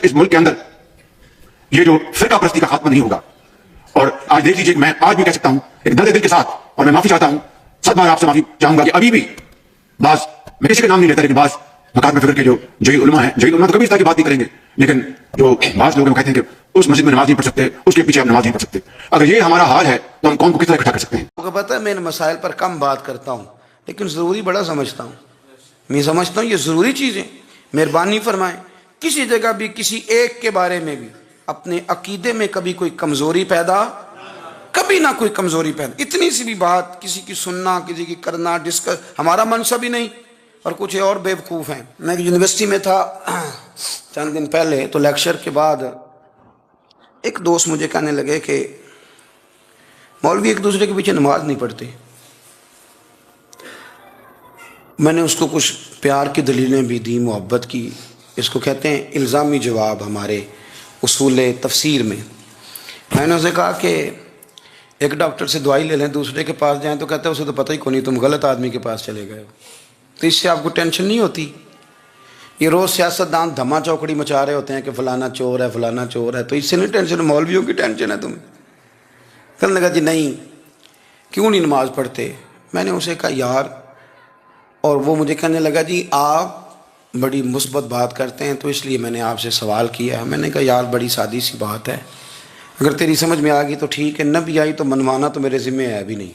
इस मुल्क के अंदर ये जो फिरका परस्ती का खात्मा नहीं होगा। और आज देख लीजिए, मैं आज भी कह सकता हूं एक दर्द दिल के साथ, और मैं माफी चाहता हूं, 7 बार आपसे माफी चाहूंगा कि अभी भी बास, मैं किसी का नाम नहीं लेता, लेकिन बास मकात में फिक्र के जो जहील उलमा है, जहील उलमा तो कभी इस तरह की बात नहीं करेंगे, लेकिन जो बास लोग कहते हैं कि उस मस्जिद में नमाज नहीं पढ़ सकते, उसके पीछे आप नमाज नहीं पढ़ सकते। अगर ये हमारा हाल है तो हम कौन को किस तरह इकट्ठा कर सकते हैं? आपको पता है, मैं इन मसाइल पर कम बात करता हूँ, लेकिन ज़रूरी बड़ा समझता हूँ। मैं समझता हूँ ये ज़रूरी चीज़ें। मेहरबानी फरमाएं, किसी जगह भी किसी एक के बारे में भी अपने अकीदे में कभी कोई कमज़ोरी पैदा, कभी ना कोई कमज़ोरी पैदा, इतनी सी भी बात किसी की सुनना, किसी की करना, डिस्कस, हमारा मनसब ही नहीं। और कुछ और बेवकूफ़ हैं। मैं यूनिवर्सिटी में था चंद दिन पहले, तो लेक्चर के बाद एक दोस्त मुझे कहने लगे कि मौलवी एक दूसरे के पीछे नमाज नहीं पढ़ते। मैंने उसको कुछ प्यार की दलीलें भी दी, मोहब्बत की। इसको कहते हैं इल्ज़ामी जवाब हमारे उसूल तफसीर में। मैंने उसे कहा कि एक डॉक्टर से दवाई ले लें, दूसरे के पास जाएं तो कहता है उसे तो पता ही को नहीं, तुम गलत आदमी के पास चले गए हो। तो इससे आपको टेंशन नहीं होती? ये रोज़ सियासतदान धमा चौकड़ी मचा रहे होते हैं कि फलाना चोर है, फलाना चोर है, तो इससे नहीं टेंशन, मौलवियों की टेंशन है तुम्हें। कहने लगा जी नहीं, क्यों नहीं नमाज पढ़ते? मैंने उसे कहा यार, और वो मुझे कहने लगा जी आप बड़ी मुस्बत बात करते हैं तो इसलिए मैंने आपसे सवाल किया है। मैंने कहा यार बड़ी सादी सी बात है, अगर तेरी समझ में आ गई तो ठीक है, न भी आई तो मनवाना तो मेरे ज़िम्मे है भी नहीं,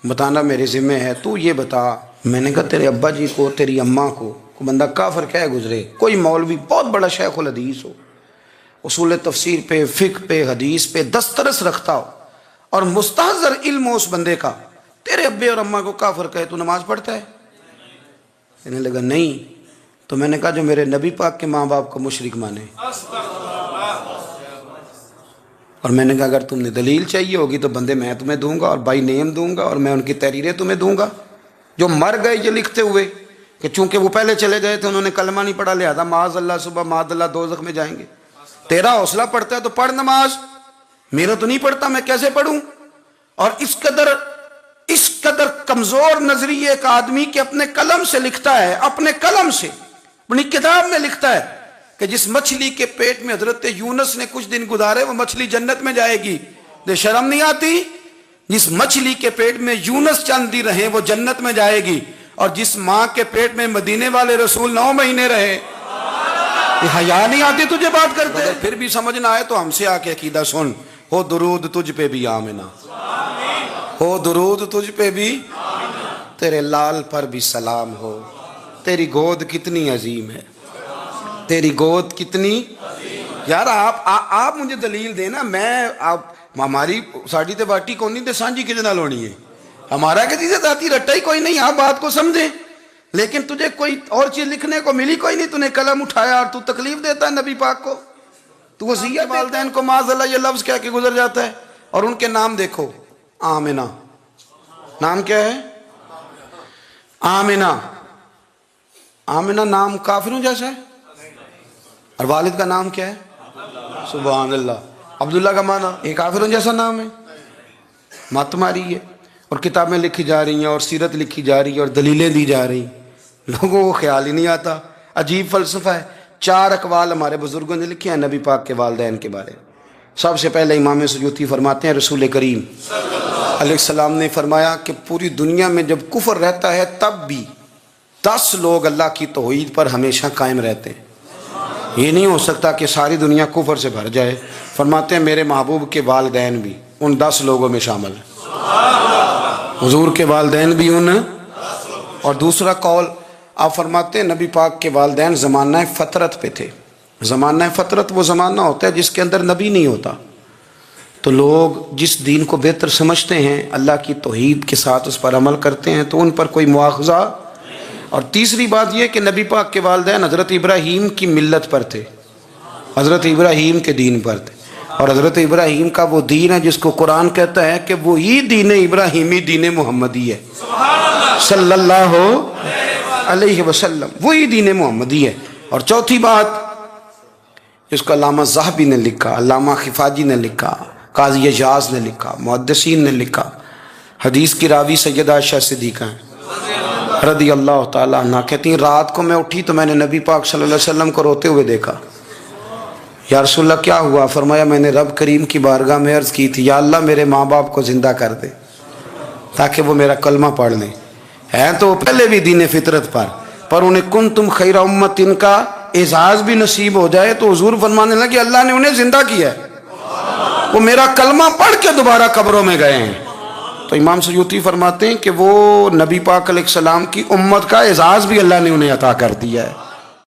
बताना मेरे ज़िम्मे है। तू ये बता, मैंने कहा तेरे अब्बा जी को, तेरी अम्मा को बंदा काफिर कह गुजरे, कोई मौलवी बहुत बड़ा शेखुल हदीस हो, उसूल तफसीर पे, फ़िक़्ह पे, हदीस पे दस्तरस रखता हो, और मुस्तहज़र इल्म उस बंदे का, तेरे अब्बे और अम्मा को काफिर कहे, तू नमाज पढ़ता है? कहने लगा नहीं। तो मैंने कहा जो मेरे नबी पाक के माँ बाप को मुशरिक माने। और मैंने कहा अगर तुमने दलील चाहिए होगी तो बंदे मैं तुम्हें दूंगा, और बाई नेम दूंगा, और मैं उनकी तहरीरें तुम्हें दूंगा। जो मर गए ये लिखते हुए कि चूंकि वो पहले चले गए थे, उन्होंने कलमा नहीं पढ़ा, लिहाजा माज़ अल्लाह सुबह माज़ अल्लाह दोज़ख में जाएंगे। तेरा हौसला पढ़ता है तो पढ़ नमाज, मेरा तो नहीं पढ़ता, मैं कैसे पढ़ूं? और इस कदर कमजोर नजरिए का आदमी के अपने कलम से लिखता है, अपने कलम से अपनी किताब में लिखता है कि जिस मछली के पेट में हजरत यूनुस ने कुछ दिन गुजारे वो मछली जन्नत में जाएगी। दे शर्म नहीं आती? जिस मछली के पेट में यूनुस चंद दिन रहे वो जन्नत में जाएगी, और जिस माँ के पेट में मदीने वाले रसूल 9 महीने रहे, हया नहीं आती तुझे बात करते? फिर भी समझ ना आए तो हमसे आके अकीदा सुन। हो दुरूद तुझ पे भी आमिना, हो दुरूद तुझ पे भी, तेरे लाल पर भी सलाम हो, तेरी गोद कितनी अजीम है, तेरी गोद कितनी। यार आप मुझे दलील देना, मैं आप हमारी साड़ी ते बाटी कौन नहीं ते सांझी किस नाल होनी है, हमारा किसी से जाती रट्टा ही कोई नहीं। आप बात को समझे, लेकिन तुझे कोई और चीज लिखने को मिली कोई नहीं, तूने कलम उठाया और तू तकलीफ देता है नबी पाक को, तू वसीयत वालिदैन को माज़अल्लाह ये लफ्ज कह के गुजर जाता है। और उनके नाम देखो, आमिना, नाम क्या है? आमिना। आमिना नाम काफिरों जैसा है। और वालिद का नाम क्या है? सुभान अल्लाह। अब्दुल्ला का माना ये काफिरों जैसा नाम है। मत मारी है। और किताबें लिखी जा रही हैं, और सीरत लिखी जा रही है, और दलीलें दी जा रही, लोगों को ख्याल ही नहीं आता। अजीब फलसफा है। 4 अकवाल हमारे बुजुर्गों ने लिखे हैं नबी पाक के वालिदैन के बारे में। सबसे पहले इमाम सयूती फरमाते हैं रसूल करीम अलैहिस्सलाम ने फरमाया कि पूरी दुनिया में जब कुफर रहता है तब भी 10 लोग अल्लाह की तौहीद पर हमेशा कायम रहते हैं। ये नहीं हो सकता कि सारी दुनिया कुफर से भर जाए। फरमाते हैं मेरे महबूब के वालिदैन भी उन 10 लोगों में शामिल है, हुजूर के वालिदैन भी उन। और दूसरा कौल आप फरमाते हैं नबी पाक के वालिदैन ज़माना फ़तरत पे थे। ज़माना फ़तरत वो ज़माना होता है जिसके अंदर नबी नहीं होता, तो लोग जिस दीन को बेहतर समझते हैं, अल्लाह की तौहीद के साथ उस पर अमल करते हैं, तो उन पर कोई मुआखज़ा। और तीसरी बात यह कि नबी पाक के वालिदैन हज़रत इब्राहीम की मिल्लत पर थे, हज़रत इब्राहीम के दीन पर थे। और हज़रत इब्राहीम का वो दीन है जिसको कुरान कहता है कि वही दीन इब्राहीमी दीन मुहम्मदी है सल्लल्लाहु अलैहि वसल्लम, वही दीन मुहम्मदी है। और चौथी बात जिसको अल्लामा ज़हबी ने लिखा, अल्लामा खिफाजी ने लिखा, काज़ी एजाज ने लिखा, मुहद्दिसीन ने लिखा, हदीस की रावी सैयदा आयशा सिद्दीक़ा हैं रदी अल्लाह ताला अन्हा कहती हैं रात को मैं उठी तो मैंने नबी पाक सल्लल्लाहु अलैहि वसल्लम को रोते हुए देखा। یا رسول اللہ کیا ہوا؟ فرمایا میں نے رب کریم کی بارگاہ میں عرض کی تھی یا اللہ میرے ماں باپ کو زندہ کر دے تاکہ وہ میرا کلمہ پڑھ لیں. ہیں تو وہ پہلے بھی دین فطرت پر انہیں کنتم خیر امت ان کا اعزاز بھی نصیب ہو جائے تو حضور فرمانے لگے اللہ نے انہیں زندہ کیا ہے، وہ میرا کلمہ پڑھ کے دوبارہ قبروں میں گئے ہیں. تو امام سیوطی فرماتے ہیں کہ وہ نبی پاک علیہ السلام کی امت کا اعزاز بھی اللہ نے انہیں عطا کر دیا ہے.